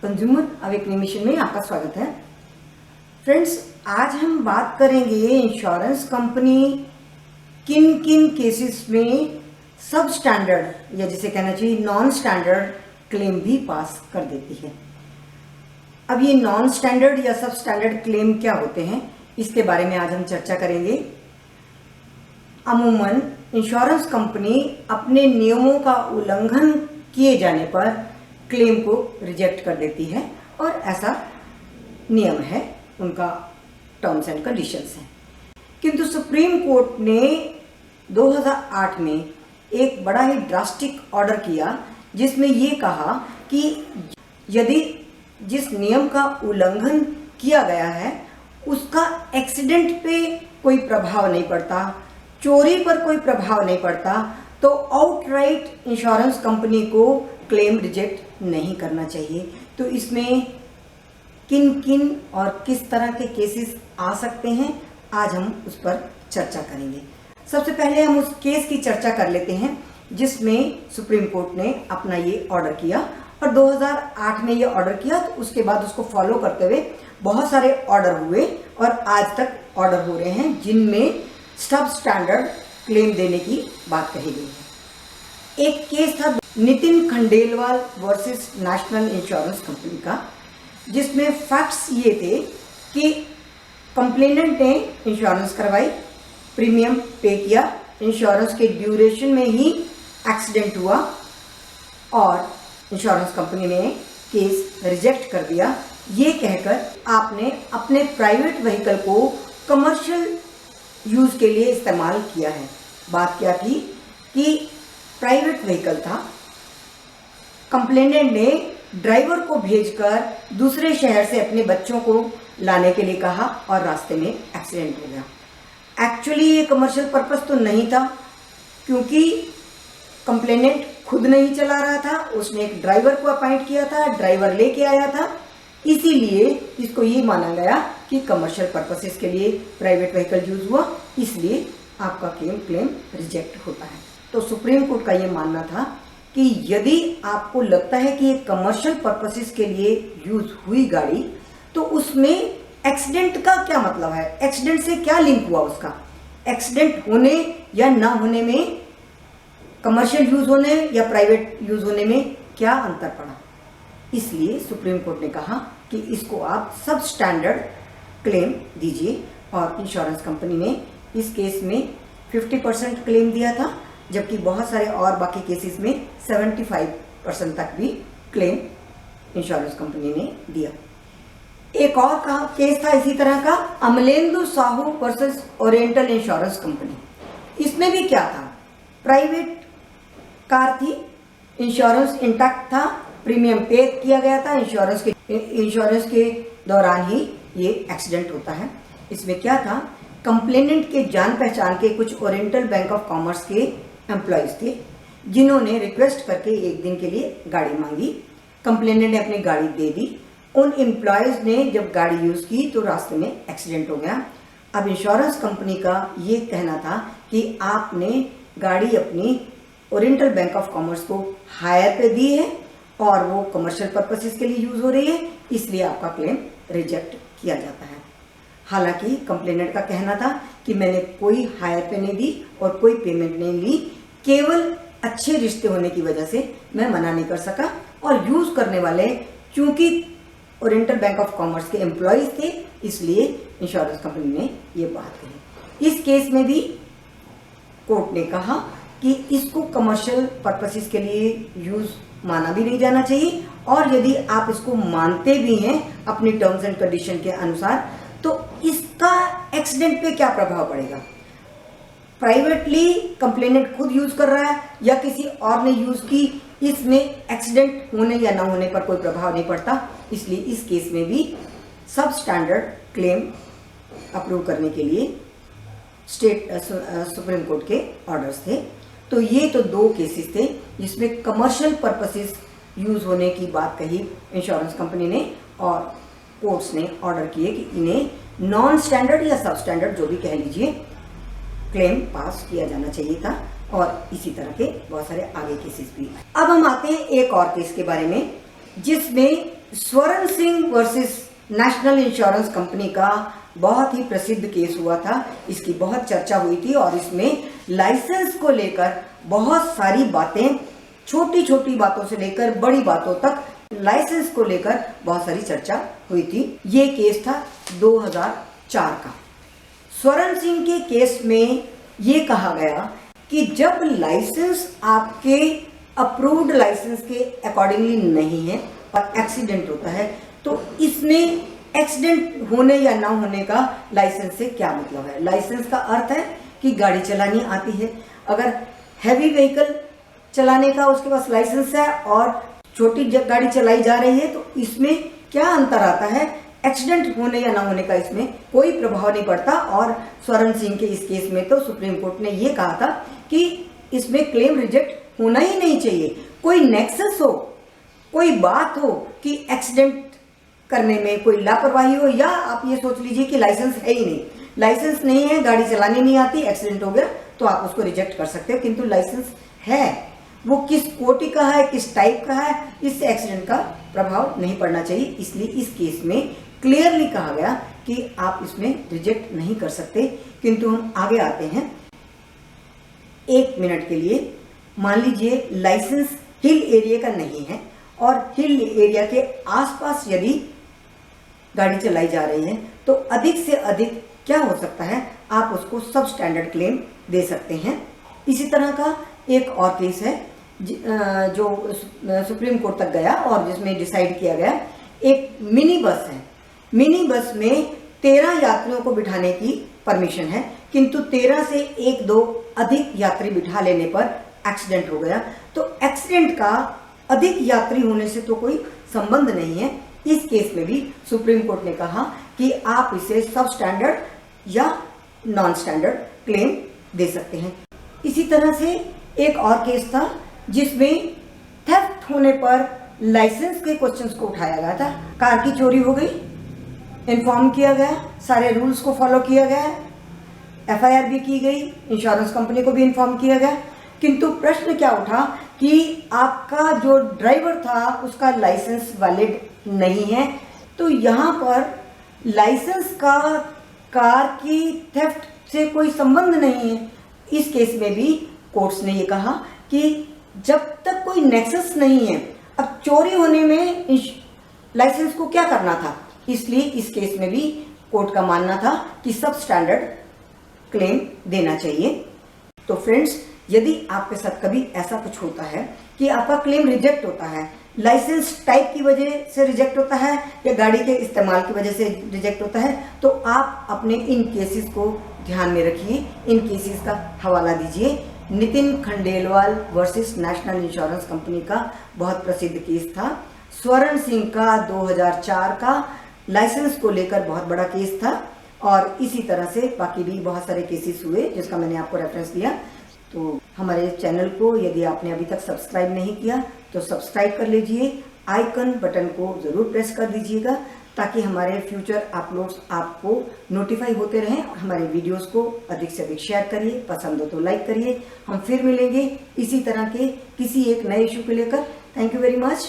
Consumer awakening mission में आपका स्वागत है। फ्रेंड्स, आज हम बात करेंगे इंश्योरेंस कंपनी किन किन केसेस में सब स्टैंडर्ड या जिसे कहना चाहिए नॉन स्टैंडर्ड क्लेम भी पास कर देती है। अब ये नॉन स्टैंडर्ड या सब स्टैंडर्ड क्लेम क्या होते हैं, इसके बारे में आज हम चर्चा करेंगे। अमूमन इंश्योरेंस कंपनी अपने नियमों का उल्लंघन किए जाने पर क्लेम को रिजेक्ट कर देती है और ऐसा नियम है, उनका टर्म्स एंड कंडीशंस हैं। किंतु सुप्रीम कोर्ट ने 2008 में एक बड़ा ही ड्रास्टिक ऑर्डर किया जिसमें ये कहा कि यदि जिस नियम का उल्लंघन किया गया है उसका एक्सीडेंट पे कोई प्रभाव नहीं पड़ता, चोरी पर कोई प्रभाव नहीं पड़ता, तो आउटराइट इंश्योरेंस कंपनी को क्लेम रिजेक्ट नहीं करना चाहिए। तो इसमें किन किन और किस तरह के केसेस आ सकते हैं, आज हम उस पर चर्चा करेंगे। सबसे पहले हम उस केस की चर्चा कर लेते हैं जिसमें सुप्रीम कोर्ट ने अपना ये ऑर्डर किया और 2008 में ये ऑर्डर किया, तो उसके बाद उसको फॉलो करते हुए बहुत सारे ऑर्डर हुए और आज तक ऑर्डर हो रहे हैं जिनमें सब स्टैंडर्ड क्लेम देने की बात कही गई है। एक केस था Nitin Khandelwal versus national insurance company का, जिसमें फैक्ट्स ये थे कि कंप्लेनेंट ने इंश्योरेंस करवाई, प्रीमियम पे किया, इंश्योरेंस के ड्यूरेशन में ही एक्सीडेंट हुआ और इंश्योरेंस कंपनी ने केस रिजेक्ट कर दिया, ये कहकर आपने अपने प्राइवेट व्हीकल को कमर्शियल यूज के लिए इस्तेमाल किया है। बात क्या थी कि प्राइवेट व्हीकल था, कंप्लेनेंट ने ड्राइवर को भेजकर दूसरे शहर से अपने बच्चों को लाने के लिए कहा और रास्ते में एक्सीडेंट हो गया। एक्चुअली ये कमर्शियल पर्पस तो नहीं था क्योंकि कंप्लेनेंट खुद नहीं चला रहा था, उसने एक ड्राइवर को अपॉइंट किया था, ड्राइवर लेके आया था, इसीलिए इसको ये माना गया कि कमर्शियल पर्पसेस के लिए प्राइवेट व्हीकल यूज हुआ, इसलिए आपका क्लेम रिजेक्ट होता है। तो सुप्रीम कोर्ट का ये मानना था कि यदि आपको लगता है कि ये कमर्शियल पर्पसेस के लिए यूज हुई गाड़ी, तो उसमें एक्सीडेंट का क्या मतलब है, एक्सीडेंट से क्या लिंक हुआ, उसका एक्सीडेंट होने या ना होने में, कमर्शियल यूज होने या प्राइवेट यूज होने में क्या अंतर पड़ा। इसलिए सुप्रीम कोर्ट ने कहा कि इसको आप सब स्टैंडर्ड क्लेम दीजिए और इंश्योरेंस कंपनी ने इस केस में 50% क्लेम दिया था, जबकि बहुत सारे और बाकी केसेस में 75% तक भी क्लेम इंश्योरेंस कंपनी ने दिया। एक और केस था इसी तरह का, Amlendu Sahu versus Oriental Insurance Company. इसमें भी क्या था, प्राइवेट कार थी, इंश्योरेंस इंटैक्ट था, प्रीमियम पे किया गया था, इंश्योरेंस के दौरान ही ये एक्सीडेंट होता है। इसमें क्या था, कंप्लेनेंट के जान पहचान के कुछ ओरिएंटल बैंक ऑफ कॉमर्स के एम्प्लॉयज थे जिन्होंने रिक्वेस्ट करके एक दिन के लिए गाड़ी मांगी। कंप्लेनेंट ने अपनी गाड़ी दे दी, उन एम्प्लॉयज ने जब गाड़ी यूज की तो रास्ते में एक्सीडेंट हो गया। अब इंश्योरेंस कंपनी का ये कहना था कि आपने गाड़ी अपनी ओरिएंटल बैंक ऑफ कॉमर्स को हायर पे दी है और वो कमर्शियल पर्पसेस के लिए यूज हो रही है, इसलिए आपका क्लेम रिजेक्ट किया जाता है। हालांकि कंप्लेनेंट का कहना था कि मैंने कोई हायर पे नहीं दी और कोई पेमेंट नहीं ली, केवल अच्छे रिश्ते होने की वजह से मैं मना नहीं कर सका और यूज करने वाले चूंकि ओरिएंटल बैंक ऑफ कॉमर्स के एम्प्लॉयज थे, इसलिए इंश्योरेंस कंपनी ने ये बात कही। इस केस में भी कोर्ट ने कहा कि इसको कमर्शियल पर्पसेस के लिए यूज माना भी नहीं जाना चाहिए और यदि आप इसको मानते भी हैं अपनी टर्म्स एंड कंडीशन के अनुसार, तो इसका एक्सीडेंट पे क्या प्रभाव पड़ेगा। प्राइवेटली कंप्लेनेंट खुद यूज कर रहा है या किसी और ने यूज की, इसमें एक्सीडेंट होने या ना होने पर कोई प्रभाव नहीं पड़ता, इसलिए इस केस में भी सब स्टैंडर्ड क्लेम अप्रूव करने के लिए सुप्रीम कोर्ट के ऑर्डर्स थे। तो ये तो दो केसेस थे जिसमें कमर्शियल पर्पसेस यूज होने की बात कही इंश्योरेंस कंपनी ने और कोर्ट्स ने ऑर्डर किए कि इन्हें नॉन स्टैंडर्ड या सब स्टैंडर्ड जो भी कह लीजिए क्लेम पास किया जाना चाहिए था और इसी तरह के बहुत सारे आगे केसेस भी। अब हम आते हैं एक और केस के बारे में जिसमें स्वर्ण Singh versus national insurance company का बहुत ही प्रसिद्ध केस हुआ था। इसकी बहुत चर्चा हुई थी और इसमें लाइसेंस को लेकर बहुत सारी बातें, छोटी छोटी बातों से लेकर बड़ी बातों तक लाइसेंस को लेकर बहुत सारी चर्चा हुई थी। ये केस था 2004 का। स्वर्ण सिंह के केस में ये कहा गया कि जब लाइसेंस आपके अप्रूव्ड लाइसेंस के अकॉर्डिंगली नहीं है और एक्सीडेंट होता है तो इसमें एक्सीडेंट होने या ना होने का लाइसेंस से क्या मतलब है। लाइसेंस का अर्थ है कि गाड़ी चलानी आती है। अगर हैवी व्हीकल चलाने का उसके पास लाइसेंस है और छोटी गाड़ी चलाई जा रही है तो इसमें क्या अंतर आता है। एक्सीडेंट होने या ना होने का इसमें कोई प्रभाव नहीं पड़ता। और स्वर्ण सिंह के इस केस में तो सुप्रीम कोर्ट ने ये कहा था कि इसमें क्लेम रिजेक्ट होना ही नहीं चाहिए। कोई नेक्सस हो, कोई बात हो कि एक्सीडेंट करने में कोई लापरवाही हो, या आप ये सोच लीजिए कि लाइसेंस है ही नहीं, लाइसेंस नहीं है, गाड़ी चलानी नहीं आती, एक्सीडेंट हो गया, तो आप उसको रिजेक्ट कर सकते हो। किंतु लाइसेंस है, वो किस कोटि का है, किस टाइप का है, इससे एक्सीडेंट का प्रभाव नहीं पड़ना चाहिए। इसलिए इस केस में क्लियरली कहा गया कि आप इसमें रिजेक्ट नहीं कर सकते। किंतु हम आगे आते हैं। 1 मिनट के लिए मान लीजिए लाइसेंस हिल एरिया का नहीं है और हिल एरिया के आसपास यदि गाड़ी चलाई जा रही है तो अधिक से अधिक क्या हो सकता है, आप उसको सब स्टैंडर्ड क्लेम दे सकते हैं। इसी तरह का एक और केस है जो सुप्रीम कोर्ट तक गया और जिसमें डिसाइड किया गया। एक मिनी बस है, मिनी बस में 13 यात्रियों को बिठाने की परमिशन है, किंतु 13 से 1-2 अधिक यात्री बिठा लेने पर एक्सीडेंट हो गया। तो एक्सीडेंट का अधिक यात्री होने से तो कोई संबंध नहीं है। इस केस में भी सुप्रीम कोर्ट ने कहा कि आप इसे सब स्टैंडर्ड या नॉन स्टैंडर्ड क्लेम दे सकते हैं। इसी तरह से एक और केस था जिसमें थेफ्ट होने पर लाइसेंस के क्वेश्चंस को उठाया गया था। कार की चोरी हो गई, इन्फॉर्म किया गया, सारे रूल्स को फॉलो किया गया, एफआईआर भी की गई, इंश्योरेंस कंपनी को भी इन्फॉर्म किया गया। किंतु प्रश्न क्या उठा कि आपका जो ड्राइवर था उसका लाइसेंस वैलिड नहीं है। तो यहाँ पर लाइसेंस का कार की थेफ्ट से कोई संबंध नहीं है। इस केस में भी कोर्ट्स ने ये कहा कि जब तक कोई नेक्सस नहीं है, अब चोरी होने में लाइसेंस को क्या करना था। इसलिए इस केस में भी कोर्ट का मानना था कि सब स्टैंडर्ड क्लेम देना चाहिए। तो फ्रेंड्स, यदि आपके साथ कभी ऐसा कुछ होता है कि आपका क्लेम रिजेक्ट होता है, लाइसेंस टाइप की वजह से रिजेक्ट होता है या गाड़ी के इस्तेमाल की वजह से रिजेक्ट होता है, तो आप अपने इन केसेस को ध्यान में रखिए, इन केसेस का हवाला दीजिए। Nitin Khandelwal versus national insurance company का बहुत प्रसिद्ध केस था। स्वर्ण सिंह का 2004 का लाइसेंस को लेकर बहुत बड़ा केस था और इसी तरह से बाकी भी बहुत सारे केसेस हुए जिसका मैंने आपको रेफरेंस दिया। तो हमारे चैनल को यदि आपने अभी तक सब्सक्राइब नहीं किया तो सब्सक्राइब कर लीजिए, आइकन बटन को ज़रूर प्रेस कर दीजिएगा ताकि हमारे फ्यूचर अपलोड्स आपको नोटिफाई होते रहें। हमारे वीडियोस को अधिक से अधिक शेयर करिए, पसंद हो तो लाइक करिए। हम फिर मिलेंगे इसी तरह के किसी एक नए इशू को लेकर। Thank you very much.